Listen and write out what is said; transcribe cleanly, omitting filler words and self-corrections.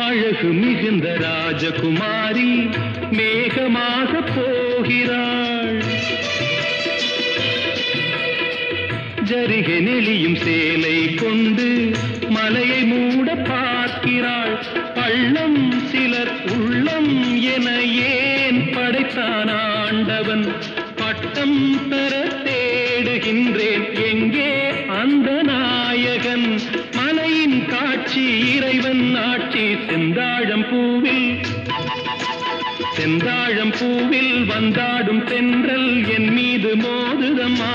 அழகு மிகுந்த ராஜகுமாரி மேகமாக போகிறாள். ஜரிகை நெளியும் சேலை கொண்டு மலையை மூட பார்க்கிறாள். பள்ளம் சிலர் உள்ளம் என ஏன் படைத்தான் ஆண்டவன்? பட்டம் பெற தேடுகின்றேன், எங்கே அந்த நாயகன்? மலையின் காட்சி இறைவன் ஆட்சி. செந்தாழம் பூவில் வந்தாடும் தென்றல் என் மீது மோதுதம்மா.